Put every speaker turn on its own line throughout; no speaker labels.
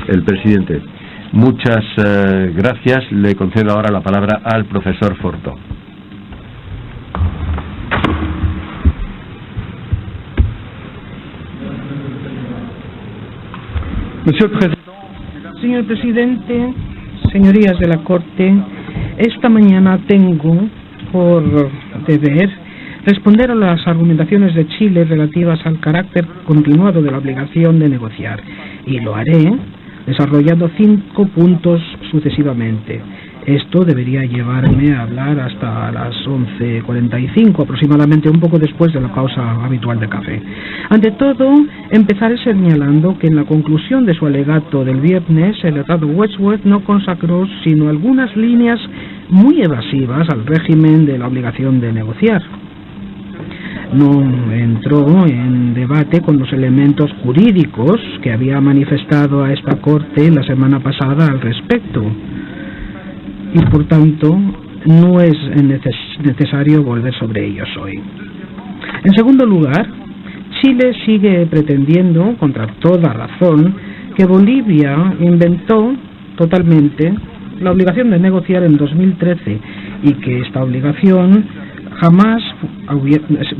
el presidente. Muchas gracias. Le concedo ahora la palabra al profesor Fortó.
Señor presidente, señorías de la Corte, esta mañana tengo por deber responder a las argumentaciones de Chile relativas al carácter continuado de la obligación de negociar, y lo haré desarrollando 5 puntos sucesivamente. Esto debería llevarme a hablar hasta las 11:45, aproximadamente, un poco después de la pausa habitual de café. Ante todo, empezaré señalando que en la conclusión de su alegato del viernes, el letrado Wedgwood no consacró sino algunas líneas muy evasivas al régimen de la obligación de negociar. No entró en debate con los elementos jurídicos que había manifestado a esta Corte la semana pasada al respecto, y por tanto no es necesario volver sobre ellos hoy. En segundo lugar, Chile sigue pretendiendo, contra toda razón, que Bolivia inventó totalmente la obligación de negociar en 2013 y que esta obligación jamás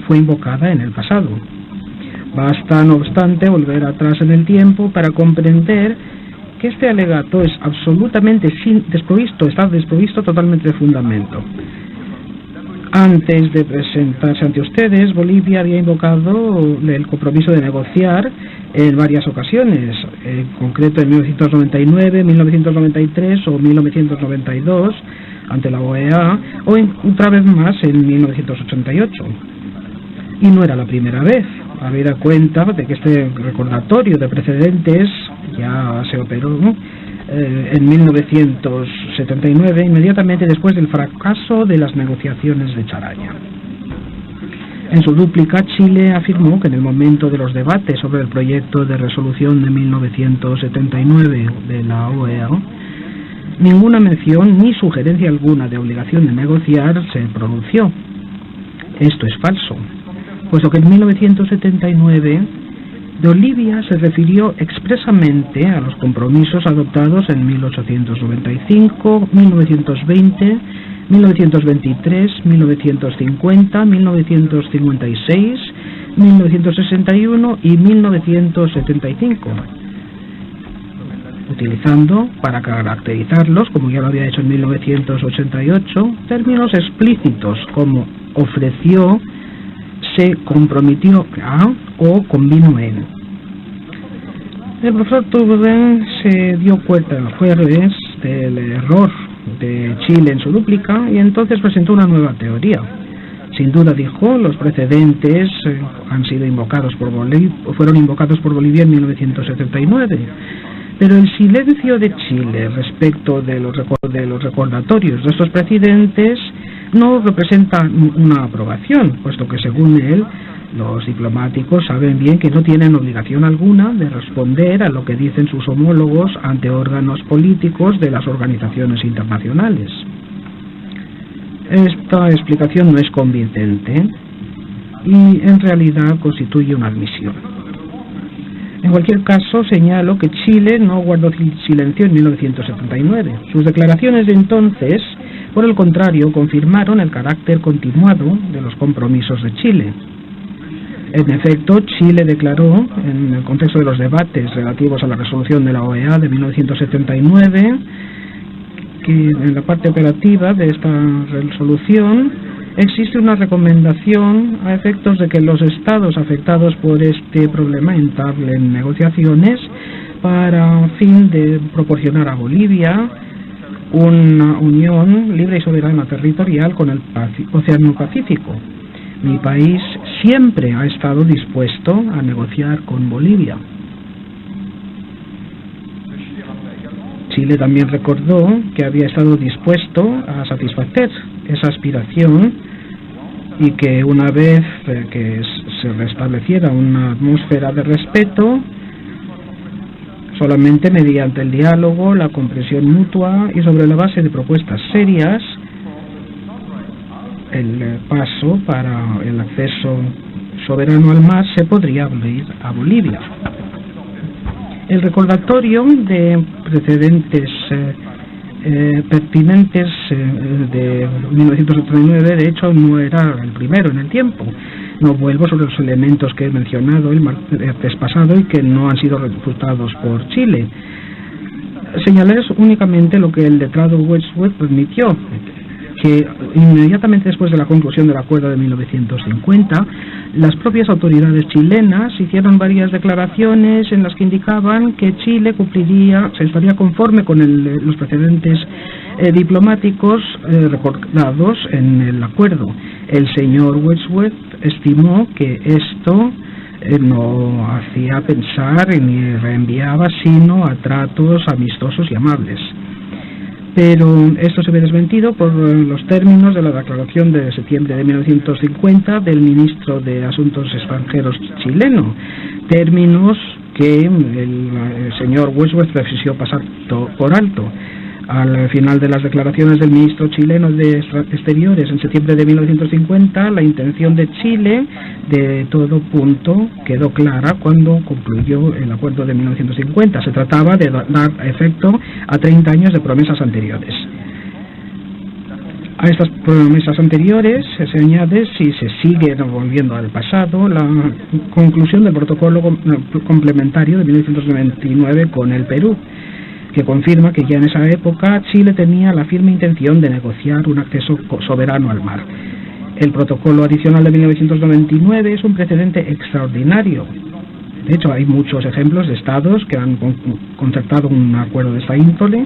fue invocada en el pasado. Basta, no obstante, volver atrás en el tiempo para comprender que este alegato es absolutamente está desprovisto totalmente de fundamento. Antes de presentarse ante ustedes, Bolivia había invocado el compromiso de negociar en varias ocasiones, en concreto en 1999, 1993 o 1992 ante la OEA, o otra vez más en 1988. Y no era la primera vez, habida cuenta de que este recordatorio de precedentes ya se operó en 1979, inmediatamente después del fracaso de las negociaciones de Charaña. En su dúplica, Chile afirmó que en el momento de los debates sobre el proyecto de resolución de 1979 de la OEA, ninguna mención ni sugerencia alguna de obligación de negociar se pronunció. Esto es falso, puesto que en 1979 Bolivia se refirió expresamente a los compromisos adoptados en 1895, 1920, 1923, 1950, 1956, 1961 y 1975, utilizando para caracterizarlos, como ya lo había hecho en 1988, términos explícitos como ofreció, se comprometió a o convino en. El profesor Turben se dio cuenta el jueves del error de Chile en su dúplica y entonces presentó una nueva teoría. Sin duda, dijo, los precedentes han sido invocados por fueron invocados por Bolivia en 1979, pero el silencio de Chile respecto de los recordatorios de estos precedentes no representa una aprobación, puesto que según él, los diplomáticos saben bien que no tienen obligación alguna de responder a lo que dicen sus homólogos ante órganos políticos de las organizaciones internacionales. Esta explicación no es convincente y en realidad constituye una admisión. En cualquier caso, señalo que Chile no guardó silencio en 1979. Sus declaraciones de entonces, por el contrario, confirmaron el carácter continuado de los compromisos de Chile. En efecto, Chile declaró, en el contexto de los debates relativos a la resolución de la OEA de 1979, que en la parte operativa de esta resolución existe una recomendación a efectos de que los estados afectados por este problema entablen negociaciones para fin de proporcionar a Bolivia una unión libre y soberana territorial con el Océano Pacífico. Mi país siempre ha estado dispuesto a negociar con Bolivia. Chile también recordó que había estado dispuesto a satisfacer esa aspiración y que una vez que se restableciera una atmósfera de respeto, solamente mediante el diálogo, la comprensión mutua y sobre la base de propuestas serias, el paso para el acceso soberano al mar se podría abrir a Bolivia. El recordatorio de precedentes pertinentes de 1979, de hecho, no era el primero en el tiempo. No vuelvo sobre los elementos que he mencionado el martes pasado y que no han sido refutados por Chile. Señalaré únicamente lo que el letrado Wedgwood permitió, que inmediatamente después de la conclusión del acuerdo de 1950, las propias autoridades chilenas hicieron varias declaraciones en las que indicaban que Chile se estaría conforme con los precedentes diplomáticos recordados en el acuerdo. El señor Wedgwood estimó que esto no hacía pensar ni reenviaba sino a tratos amistosos y amables. Pero esto se ve desmentido por los términos de la declaración de septiembre de 1950 del ministro de Asuntos Extranjeros chileno, términos que el señor Wedgwood prefirió pasar por alto. Al final de las declaraciones del ministro chileno de Exteriores en septiembre de 1950, la intención de Chile de todo punto quedó clara cuando concluyó el acuerdo de 1950. Se trataba de dar efecto a 30 años de promesas anteriores. A estas promesas anteriores se añade, si se sigue volviendo al pasado, la conclusión del protocolo complementario de 1999 con el Perú, que confirma que ya en esa época Chile tenía la firme intención de negociar un acceso soberano al mar. El protocolo adicional de 1999 es un precedente extraordinario. De hecho, hay muchos ejemplos de estados que han concertado un acuerdo de esta índole.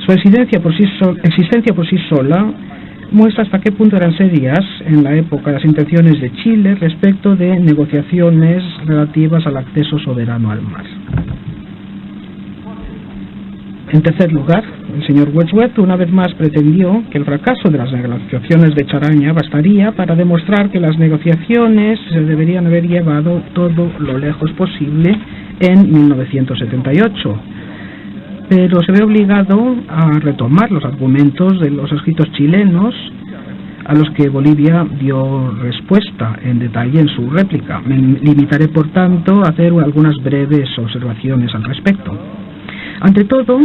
Su existencia por sí sola muestra hasta qué punto eran serias en la época las intenciones de Chile respecto de negociaciones relativas al acceso soberano al mar. En tercer lugar, el señor Wedgwood una vez más pretendió que el fracaso de las negociaciones de Charaña bastaría para demostrar que las negociaciones se deberían haber llevado todo lo lejos posible en 1978. Pero se ve obligado a retomar los argumentos de los escritos chilenos a los que Bolivia dio respuesta en detalle en su réplica. Me limitaré, por tanto, a hacer algunas breves observaciones al respecto. Ante todo,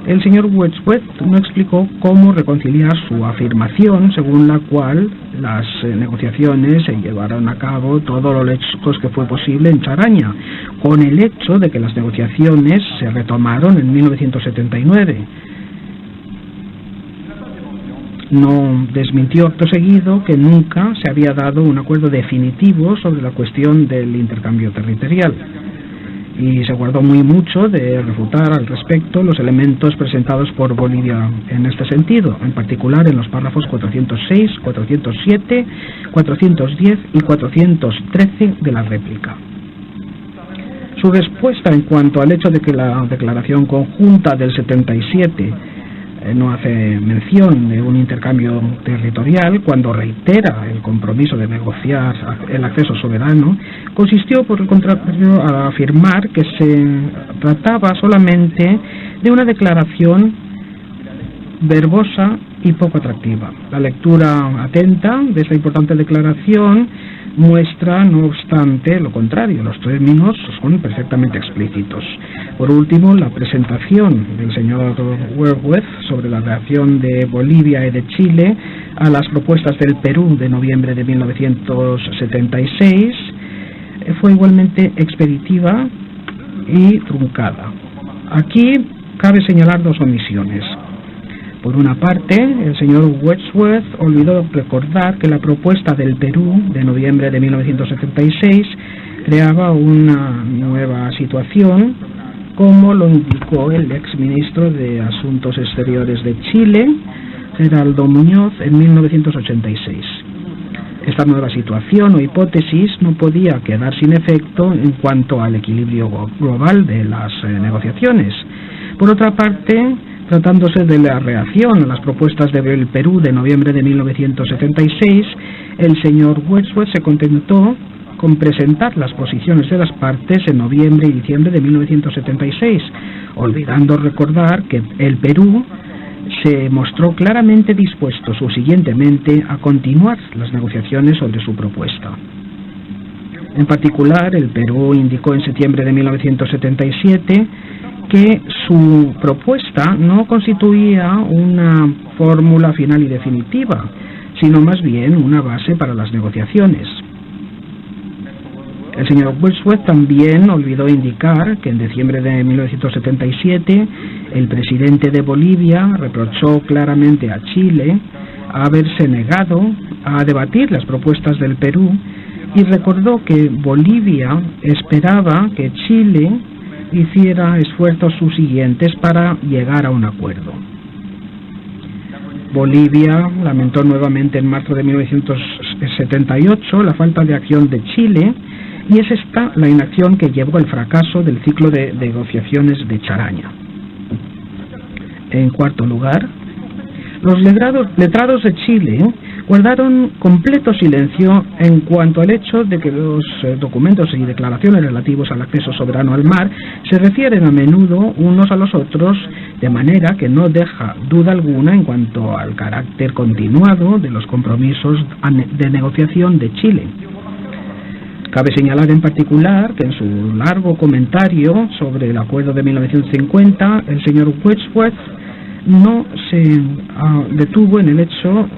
el señor Wedgwood no explicó cómo reconciliar su afirmación según la cual las negociaciones se llevaron a cabo todo lo lejos que fue posible en Charaña, con el hecho de que las negociaciones se retomaron en 1979. No desmintió acto seguido que nunca se había dado un acuerdo definitivo sobre la cuestión del intercambio territorial, y se guardó muy mucho de refutar al respecto los elementos presentados por Bolivia en este sentido, en particular en los párrafos 406, 407, 410 y 413 de la réplica. Su respuesta en cuanto al hecho de que la declaración conjunta del 77 no hace mención de un intercambio territorial, cuando reitera el compromiso de negociar el acceso soberano, consistió por el contrario a afirmar que se trataba solamente de una declaración verbosa y poco atractiva. La lectura atenta de esta importante declaración muestra, no obstante, lo contrario. Los términos son perfectamente explícitos. Por último, la presentación del señor Wedgwood sobre la reacción de Bolivia y de Chile a las propuestas del Perú de noviembre de 1976 fue igualmente expeditiva y truncada. Aquí cabe señalar dos omisiones. Por una parte, el señor Wedgwood olvidó recordar que la propuesta del Perú de noviembre de 1976 creaba una nueva situación, como lo indicó el exministro de Asuntos Exteriores de Chile, Geraldo Muñoz, en 1986. Esta nueva situación o hipótesis no podía quedar sin efecto en cuanto al equilibrio global de las negociaciones. Por otra parte, tratándose de la reacción a las propuestas del Perú de noviembre de 1976, el señor Wedgwood se contentó con presentar las posiciones de las partes en noviembre y diciembre de 1976, olvidando recordar que el Perú se mostró claramente dispuesto subsiguientemente a continuar las negociaciones sobre su propuesta. En particular, el Perú indicó en septiembre de 1977 que su propuesta no constituía una fórmula final y definitiva, sino más bien una base para las negociaciones. El señor Westwood también olvidó indicar que en diciembre de 1977 el presidente de Bolivia reprochó claramente a Chile haberse negado a debatir las propuestas del Perú y recordó que Bolivia esperaba que Chile hiciera esfuerzos subsiguientes para llegar a un acuerdo. Bolivia lamentó nuevamente en marzo de 1978 la falta de acción de Chile, y es esta la inacción que llevó al fracaso del ciclo de negociaciones de Charaña. En cuarto lugar, los letrados de Chile guardaron completo silencio en cuanto al hecho de que los documentos y declaraciones relativos al acceso soberano al mar se refieren a menudo unos a los otros, de manera que no deja duda alguna en cuanto al carácter continuado de los compromisos de negociación de Chile. Cabe señalar en particular que en su largo comentario sobre el acuerdo de 1950, el señor Wedgwood no se detuvo en el hecho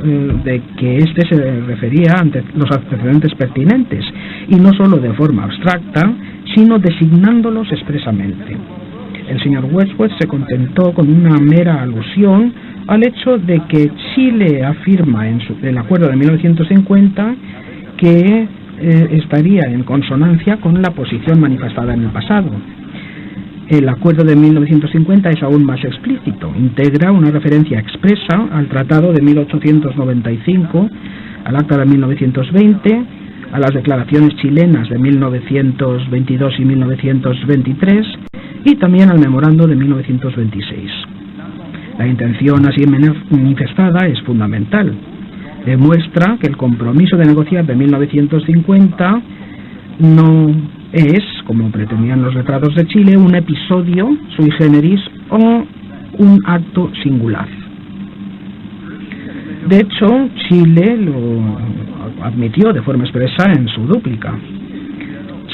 de que éste se refería ante los antecedentes pertinentes, y no solo de forma abstracta, sino designándolos expresamente. El señor Wedgwood se contentó con una mera alusión al hecho de que Chile afirma en el acuerdo de 1950 que estaría en consonancia con la posición manifestada en el pasado. El acuerdo de 1950 es aún más explícito, integra una referencia expresa al Tratado de 1895, al Acta de 1920, a las declaraciones chilenas de 1922 y 1923 y también al Memorando de 1926. La intención así manifestada es fundamental. Demuestra que el compromiso de negociar de 1950 no es, como pretendían los letrados de Chile, un episodio sui generis o un acto singular. De hecho, Chile lo admitió de forma expresa en su dúplica.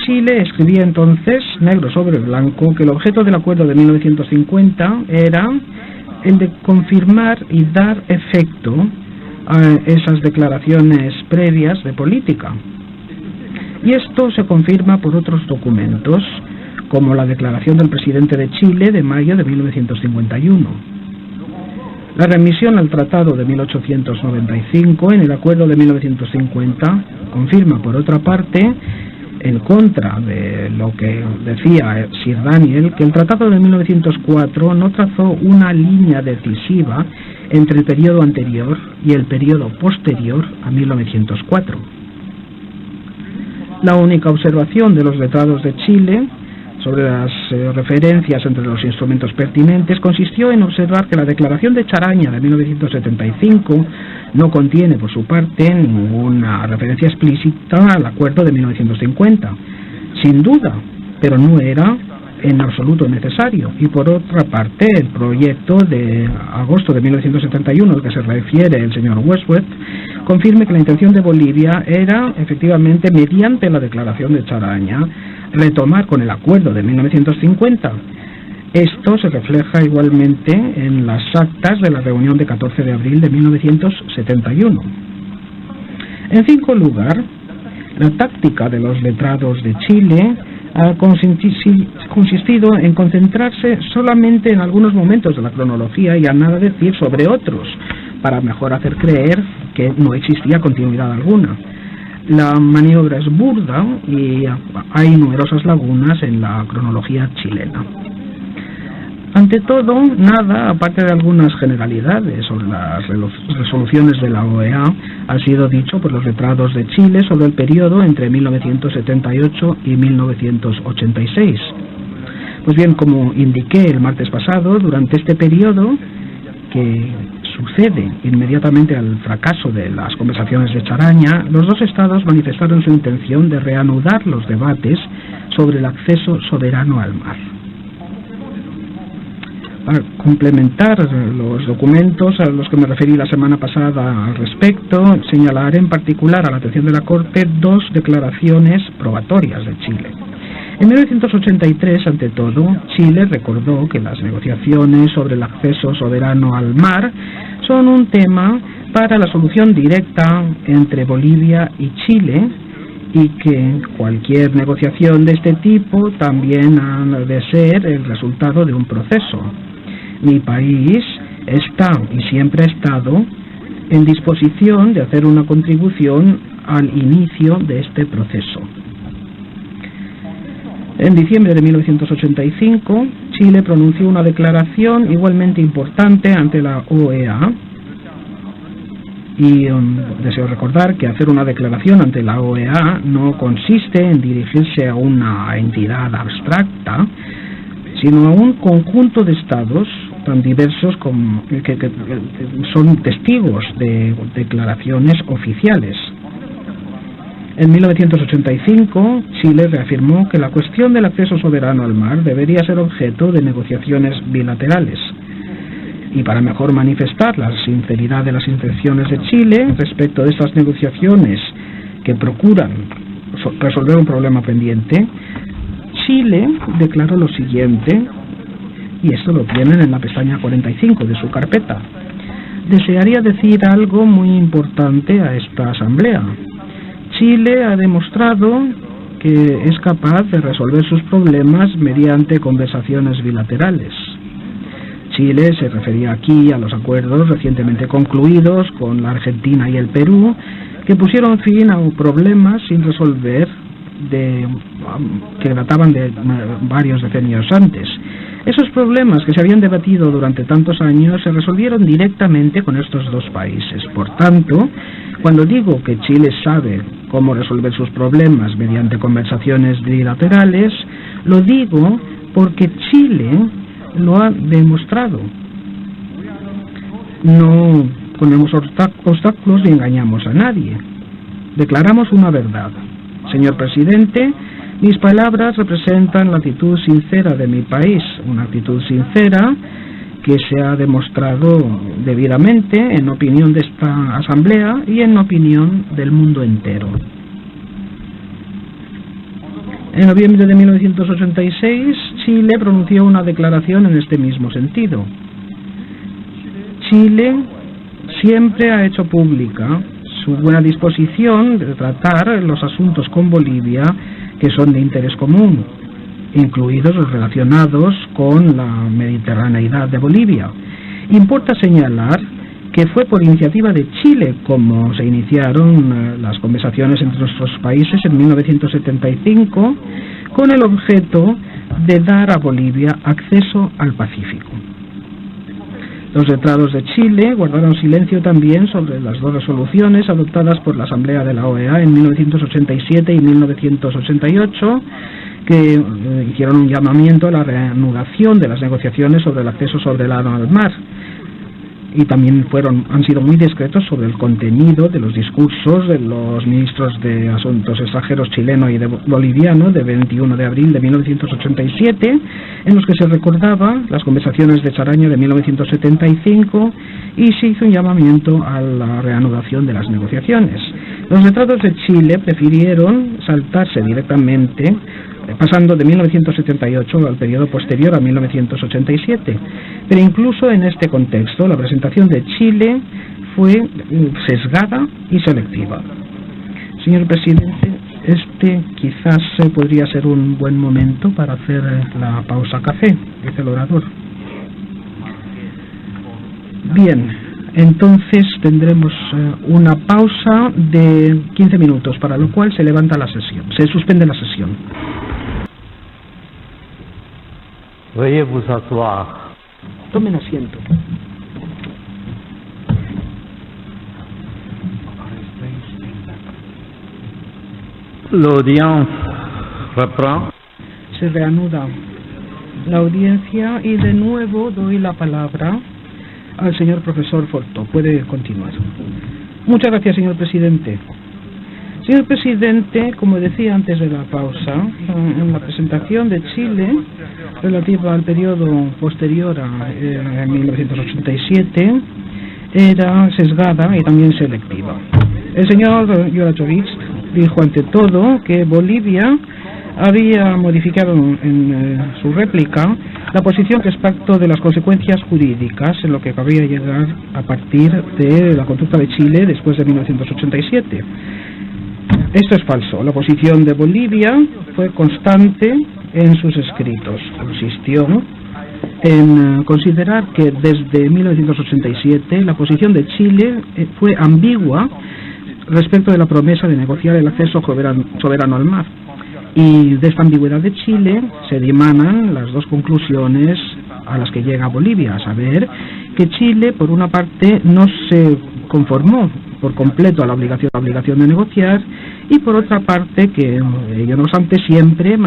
Chile escribía entonces, negro sobre blanco, que el objeto del acuerdo de 1950 era el de confirmar y dar efecto a esas declaraciones previas de política. Y esto se confirma por otros documentos, como la declaración del presidente de Chile de mayo de 1951. La remisión al Tratado de 1895 en el Acuerdo de 1950 confirma, por otra parte, en contra de lo que decía Sir Daniel, que el Tratado de 1904 no trazó una línea decisiva entre el periodo anterior y el periodo posterior a 1904. La única observación de los letrados de Chile sobre las referencias entre los instrumentos pertinentes consistió en observar que la Declaración de Charaña de 1975 no contiene, por su parte, ninguna referencia explícita al acuerdo de 1950. Sin duda, pero no era en absoluto necesario. Y por otra parte, el proyecto de agosto de 1971, al que se refiere el señor Westwood, confirma que la intención de Bolivia era, efectivamente, mediante la Declaración de Charaña, retomar con el acuerdo de 1950. Esto se refleja igualmente en las actas de la reunión de 14 de abril de 1971. En quinto lugar, la táctica de los letrados de Chile ha consistido en concentrarse solamente en algunos momentos de la cronología y a nada decir sobre otros, para mejor hacer creer que no existía continuidad alguna. La maniobra es burda y hay numerosas lagunas en la cronología chilena. Ante todo, nada, aparte de algunas generalidades sobre las resoluciones de la OEA, ha sido dicho por los letrados de Chile sobre el periodo entre 1978 y 1986. Pues bien, como indiqué el martes pasado, durante este periodo, que sucede inmediatamente al fracaso de las conversaciones de Charaña, los dos estados manifestaron su intención de reanudar los debates sobre el acceso soberano al mar. a complementar los documentos a los que me referí la semana pasada al respecto, señalaré en particular a la atención de la Corte dos declaraciones probatorias de Chile. En 1983, ante todo, Chile recordó que las negociaciones sobre el acceso soberano al mar son un tema para la solución directa entre Bolivia y Chile, y que cualquier negociación de este tipo también ha de ser el resultado de un proceso. Mi país está y siempre ha estado en disposición de hacer una contribución al inicio de este proceso. En diciembre de 1985, Chile pronunció una declaración igualmente importante ante la OEA, y deseo recordar que hacer una declaración ante la OEA no consiste en dirigirse a una entidad abstracta, sino a un conjunto de estados tan diversos como que son testigos de declaraciones oficiales. En 1985, Chile reafirmó que la cuestión del acceso soberano al mar debería ser objeto de negociaciones bilaterales. Y para mejor manifestar la sinceridad de las intenciones de Chile respecto de estas negociaciones que procuran resolver un problema pendiente, Chile declaró lo siguiente, y esto lo tienen en la pestaña 45 de su carpeta. Desearía decir algo muy importante a esta asamblea. Chile ha demostrado que es capaz de resolver sus problemas mediante conversaciones bilaterales. Chile se refería aquí a los acuerdos recientemente concluidos con la Argentina y el Perú, que pusieron fin a problemas sin resolver que databan de varios decenios antes. Esos problemas que se habían debatido durante tantos años se resolvieron directamente con estos dos países. Por tanto, cuando digo que Chile sabe cómo resolver sus problemas mediante conversaciones bilaterales, lo digo porque Chile lo ha demostrado. No ponemos obstáculos ni engañamos a nadie. Declaramos una verdad. Señor presidente, mis palabras representan la actitud sincera de mi país, una actitud sincera que se ha demostrado debidamente en opinión de esta asamblea y en opinión del mundo entero. En noviembre de 1986, Chile pronunció una declaración en este mismo sentido. Chile siempre ha hecho pública su buena disposición de tratar los asuntos con Bolivia que son de interés común, incluidos los relacionados con la mediterraneidad de Bolivia. Importa señalar que fue por iniciativa de Chile como se iniciaron las conversaciones entre nuestros países en 1975 con el objeto de dar a Bolivia acceso al Pacífico. Los letrados de Chile guardaron silencio también sobre las dos resoluciones adoptadas por la Asamblea de la OEA en 1987 y 1988, que hicieron un llamamiento a la reanudación de las negociaciones sobre el acceso soberano al mar. Y también han sido muy discretos sobre el contenido de los discursos de los ministros de Asuntos Extranjeros chileno y boliviano de 21 de abril de 1987, en los que se recordaba las conversaciones de Charaña de 1975 y se hizo un llamamiento a la reanudación de las negociaciones. Los letrados de Chile prefirieron saltarse directamente, pasando de 1978 al periodo posterior a 1987. Pero incluso en este contexto, la presentación de Chile fue sesgada y selectiva. Señor presidente, este quizás podría ser un buen momento para hacer la pausa café, dice el orador. Bien, entonces tendremos una pausa de 15 minutos, para lo cual se levanta la sesión, se suspende la sesión.
Veuillez vous asseoir.
Tomen asiento.
L'audience reprend.
Se reanuda la audiencia y de nuevo doy la palabra al señor profesor Forto. Puede continuar. Muchas gracias, señor presidente. Señor presidente, como decía antes de la pausa, en la presentación de Chile relativa al periodo posterior a 1987 era sesgada y también selectiva. El señor Juratovic dijo ante todo que Bolivia había modificado en su réplica la posición respecto de las consecuencias jurídicas en lo que cabría llegar a partir de la conducta de Chile después de 1987. Esto es falso. La posición de Bolivia fue constante en sus escritos. Consistió en considerar que desde 1987 la posición de Chile fue ambigua respecto de la promesa de negociar el acceso soberano al mar. Y de esta ambigüedad de Chile se dimanan las dos conclusiones a las que llega Bolivia, a saber que Chile, por una parte, no se conformó por completo a la obligación de negociar, y por otra parte que ello no obstante siempre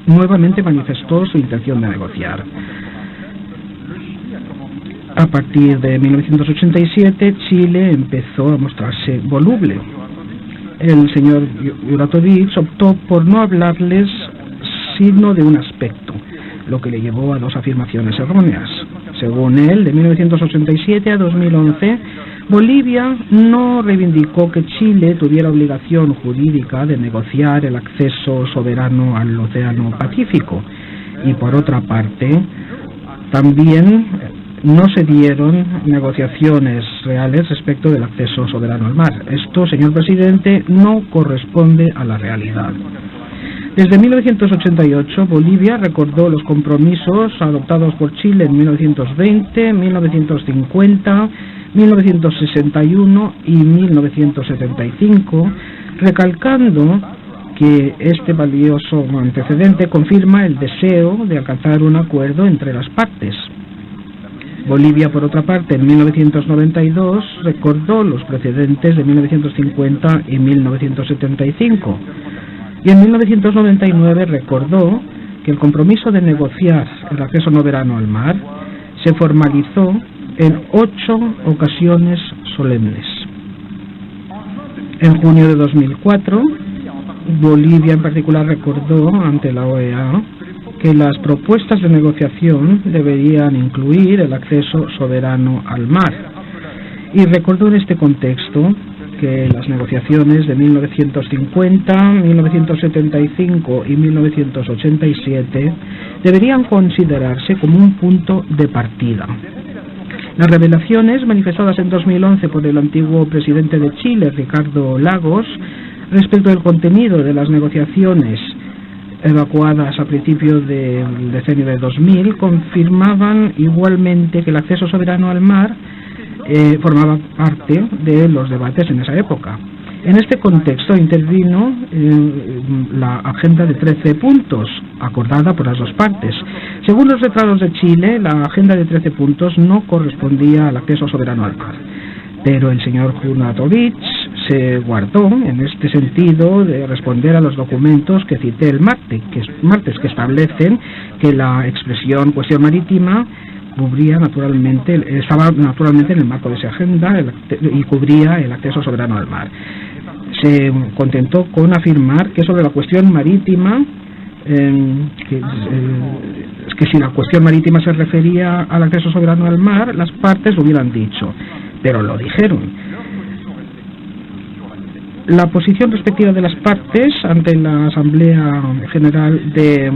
nuevamente manifestó su intención de negociar. A partir de 1987 Chile empezó a mostrarse voluble. El señor Juratovic optó por no hablarles sino de un aspecto, lo que le llevó a dos afirmaciones erróneas. Según él, de 1987 a 2011, Bolivia no reivindicó que Chile tuviera obligación jurídica de negociar el acceso soberano al Océano Pacífico, y por otra parte, también no se dieron negociaciones reales respecto del acceso soberano al mar. Esto, señor presidente, no corresponde a la realidad. Desde 1988, Bolivia recordó los compromisos adoptados por Chile en 1920, 1950, 1961 y 1975, recalcando que este valioso antecedente confirma el deseo de alcanzar un acuerdo entre las partes. Bolivia, por otra parte, en 1992 recordó los precedentes de 1950 y 1975, y en 1999 recordó que el compromiso de negociar el acceso soberano al mar se formalizó en 8 ocasiones solemnes. En junio de 2004, Bolivia en particular recordó ante la OEA que las propuestas de negociación deberían incluir el acceso soberano al mar, y recordó en este contexto que las negociaciones de 1950, 1975 y 1987 deberían considerarse como un punto de partida. Las revelaciones manifestadas en 2011 por el antiguo presidente de Chile, Ricardo Lagos, respecto del contenido de las negociaciones evacuadas a principios del decenio de 2000 confirmaban igualmente que el acceso soberano al mar formaba parte de los debates en esa época. En este contexto intervino la agenda de 13 puntos acordada por las dos partes. Según los letrados de Chile, la agenda de 13 puntos no correspondía al acceso soberano al mar, pero el señor Juratovic se guardó en este sentido de responder a los documentos que cité el martes, que establecen que la expresión cuestión marítima estaba naturalmente en el marco de esa agenda y cubría el acceso soberano al mar. Se contentó con afirmar que sobre la cuestión marítima, que si la cuestión marítima se refería al acceso soberano al mar, las partes lo hubieran dicho, pero lo dijeron. La posición respectiva de las partes ante la Asamblea General de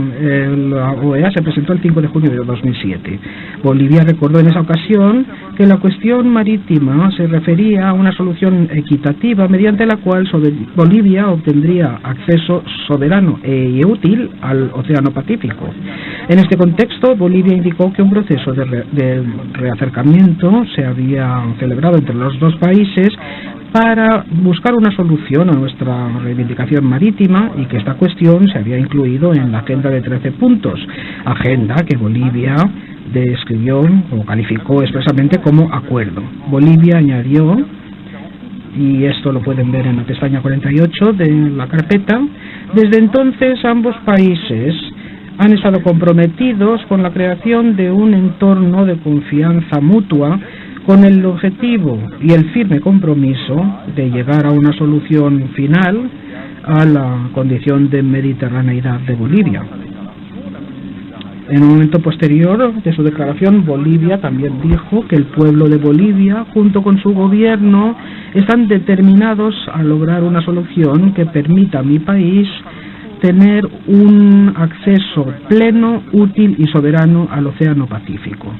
la OEA se presentó el 5 de junio de 2007. Bolivia recordó en esa ocasión que la cuestión marítima se refería a una solución equitativa mediante la cual Bolivia obtendría acceso soberano y útil al Océano Pacífico. En este contexto, Bolivia indicó que un proceso de reacercamiento se había celebrado entre los dos países para buscar una solución a nuestra reivindicación marítima y que esta cuestión se había incluido en la agenda de 13 puntos, agenda que Bolivia describió o calificó expresamente como acuerdo. Bolivia añadió, y esto lo pueden ver en la pestaña 48 de la carpeta, desde entonces ambos países han estado comprometidos con la creación de un entorno de confianza mutua con el objetivo y el firme compromiso de llegar a una solución final a la condición de mediterraneidad de Bolivia. En un momento posterior de su declaración, Bolivia también dijo que el pueblo de Bolivia, junto con su gobierno, están determinados a lograr una solución que permita a mi país tener un acceso pleno, útil y soberano al Océano Pacífico.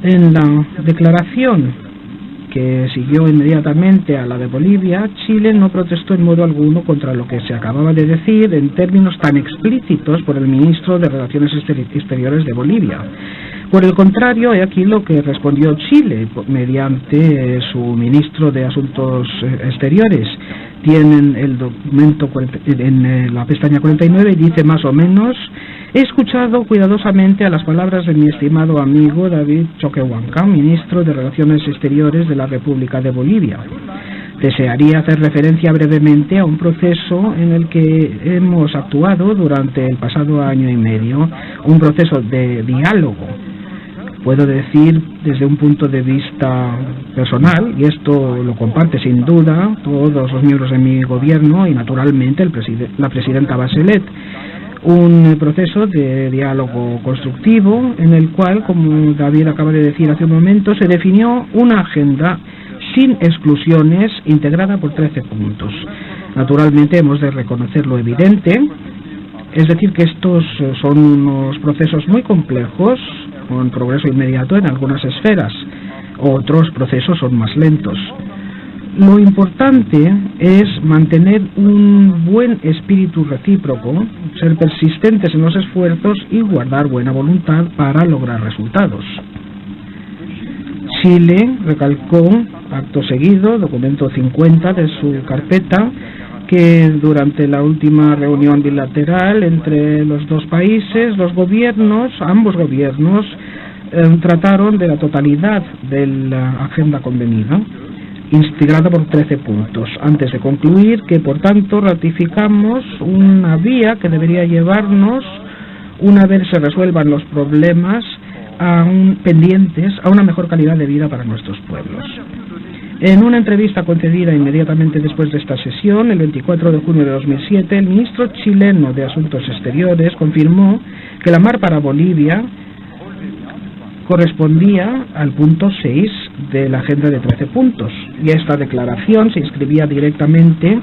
En la declaración que siguió inmediatamente a la de Bolivia, Chile no protestó en modo alguno contra lo que se acababa de decir en términos tan explícitos por el ministro de Relaciones Exteriores de Bolivia. Por el contrario, he aquí lo que respondió Chile mediante su ministro de Asuntos Exteriores. Tienen el documento en la pestaña 49 y dice más o menos: he escuchado cuidadosamente a las palabras de mi estimado amigo David Choquehuanca, ministro de Relaciones Exteriores de la República de Bolivia. Desearía hacer referencia brevemente a un proceso en el que hemos actuado durante el pasado año y medio, un proceso de diálogo. Puedo decir desde un punto de vista personal, y esto lo comparte sin duda todos los miembros de mi gobierno y naturalmente la presidenta Bachelet, un proceso de diálogo constructivo en el cual, como David acaba de decir hace un momento, se definió una agenda sin exclusiones integrada por 13 puntos. Naturalmente hemos de reconocer lo evidente, es decir, que estos son unos procesos muy complejos, con progreso inmediato en algunas esferas. Otros procesos son más lentos. Lo importante es mantener un buen espíritu recíproco, ser persistentes en los esfuerzos y guardar buena voluntad para lograr resultados. Chile recalcó, acto seguido, documento 50 de su carpeta, que durante la última reunión bilateral entre los dos países, ambos gobiernos, trataron de la totalidad de la agenda convenida, integrada por 13 puntos, antes de concluir que, por tanto, ratificamos una vía que debería llevarnos, una vez se resuelvan los problemas pendientes, a una mejor calidad de vida para nuestros pueblos. En una entrevista concedida inmediatamente después de esta sesión, el 24 de junio de 2007, el ministro chileno de Asuntos Exteriores confirmó que la mar para Bolivia correspondía al punto 6 de la agenda de 13 puntos, y esta declaración se inscribía directamente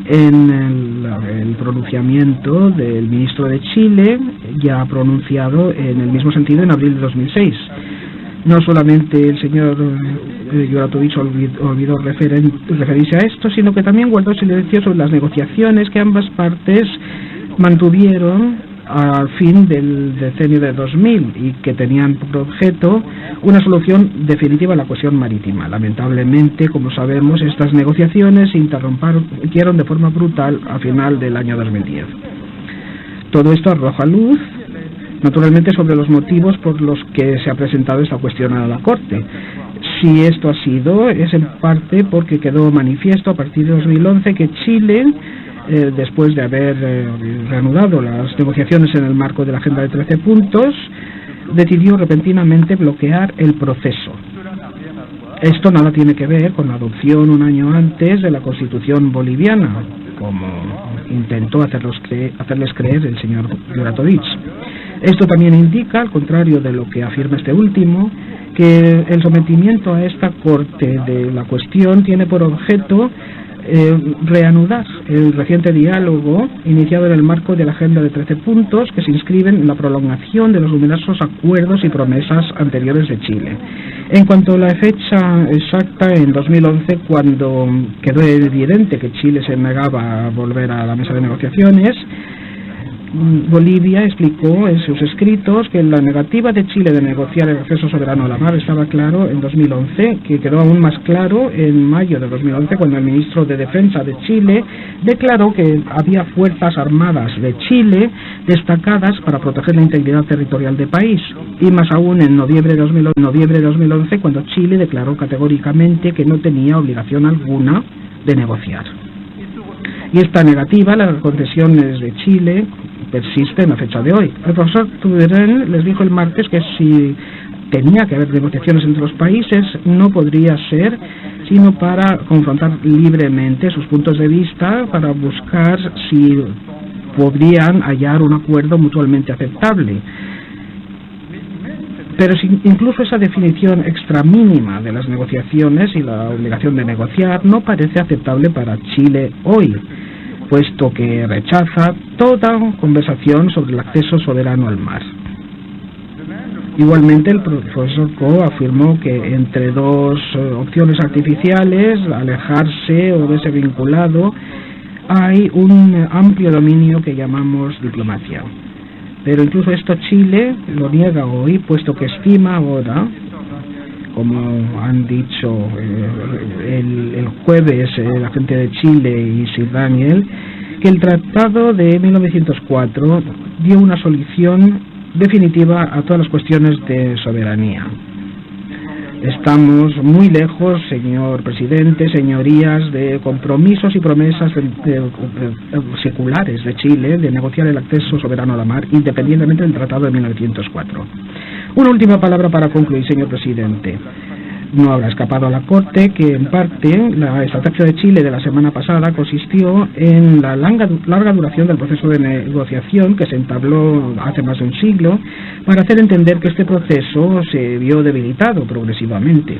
en el pronunciamiento del ministro de Chile, ya pronunciado en el mismo sentido en abril de 2006. No solamente el señor Juratovich olvidó referirse a esto, sino que también guardó silencio sobre las negociaciones que ambas partes mantuvieron al fin del decenio de 2000 y que tenían por objeto una solución definitiva a la cuestión marítima. Lamentablemente, como sabemos, estas negociaciones se interrumpieron de forma brutal a final del año 2010. Todo esto arroja luz, naturalmente, sobre los motivos por los que se ha presentado esta cuestión a la Corte. Si esto ha sido, es en parte porque quedó manifiesto a partir de 2011 que Chile, después de haber reanudado las negociaciones en el marco de la agenda de 13 puntos, decidió repentinamente bloquear el proceso. Esto nada tiene que ver con la adopción un año antes de la Constitución boliviana, como intentó hacerles creer el señor Juratovich. Esto también indica, al contrario de lo que afirma este último, que el sometimiento a esta Corte de la cuestión tiene por objeto reanudar el reciente diálogo iniciado en el marco de la agenda de 13 puntos que se inscriben en la prolongación de los numerosos acuerdos y promesas anteriores de Chile. En cuanto a la fecha exacta, en 2011, cuando quedó evidente que Chile se negaba a volver a la mesa de negociaciones, Bolivia explicó en sus escritos que la negativa de Chile de negociar el acceso soberano a la mar estaba claro en 2011, que quedó aún más claro en mayo de 2011 cuando el ministro de Defensa de Chile declaró que había fuerzas armadas de Chile destacadas para proteger la integridad territorial del país, y más aún en noviembre de 2011 cuando Chile declaró categóricamente que no tenía obligación alguna de negociar. Y esta negativa, las concesiones de Chile, persiste en la fecha de hoy. El profesor Tuderen les dijo el martes que si tenía que haber negociaciones entre los países, no podría ser sino para confrontar libremente sus puntos de vista, para buscar si podrían hallar un acuerdo mutuamente aceptable. Pero incluso esa definición extramínima de las negociaciones y la obligación de negociar no parece aceptable para Chile hoy, puesto que rechaza toda conversación sobre el acceso soberano al mar. Igualmente, el profesor Ko afirmó que entre dos opciones artificiales, alejarse o verse vinculado, hay un amplio dominio que llamamos diplomacia. Pero incluso esto Chile lo niega hoy, puesto que estima ahora, como han dicho el jueves la gente de Chile y Sir Daniel, que el Tratado de 1904 dio una solución definitiva a todas las cuestiones de soberanía. Estamos muy lejos, señor presidente, señorías, de compromisos y promesas seculares de Chile de negociar el acceso soberano a la mar, independientemente del Tratado de 1904. Una última palabra para concluir, señor presidente. No habrá escapado a la Corte que, en parte, la estrategia de Chile de la semana pasada consistió en la larga duración del proceso de negociación que se entabló hace más de un siglo, para hacer entender que este proceso se vio debilitado progresivamente.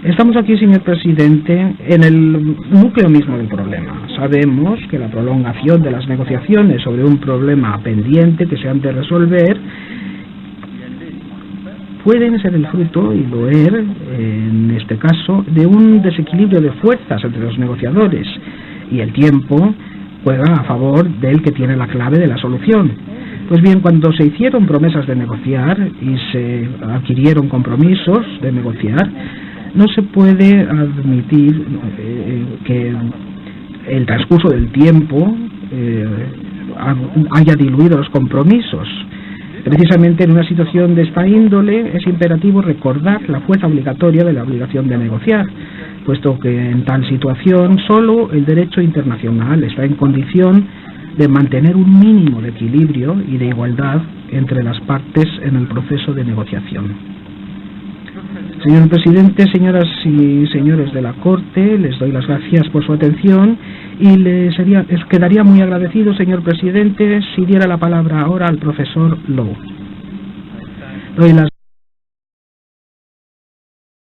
Estamos aquí, señor presidente, en el núcleo mismo del problema. Sabemos que la prolongación de las negociaciones sobre un problema pendiente que se han de resolver pueden ser el fruto, y lo es en este caso, de un desequilibrio de fuerzas entre los negociadores, y el tiempo juega a favor del que tiene la clave de la solución. Pues bien, cuando se hicieron promesas de negociar y se adquirieron compromisos de negociar, no se puede admitir que el transcurso del tiempo haya diluido los compromisos. Precisamente en una situación de esta índole es imperativo recordar la fuerza obligatoria de la obligación de negociar, puesto que en tal situación solo el derecho internacional está en condición de mantener un mínimo de equilibrio y de igualdad entre las partes en el proceso de negociación. Señor presidente, señoras y señores de la Corte, les doy las gracias por su atención y les quedaría muy agradecido, señor presidente, si diera la palabra ahora al profesor Lowe. Doy las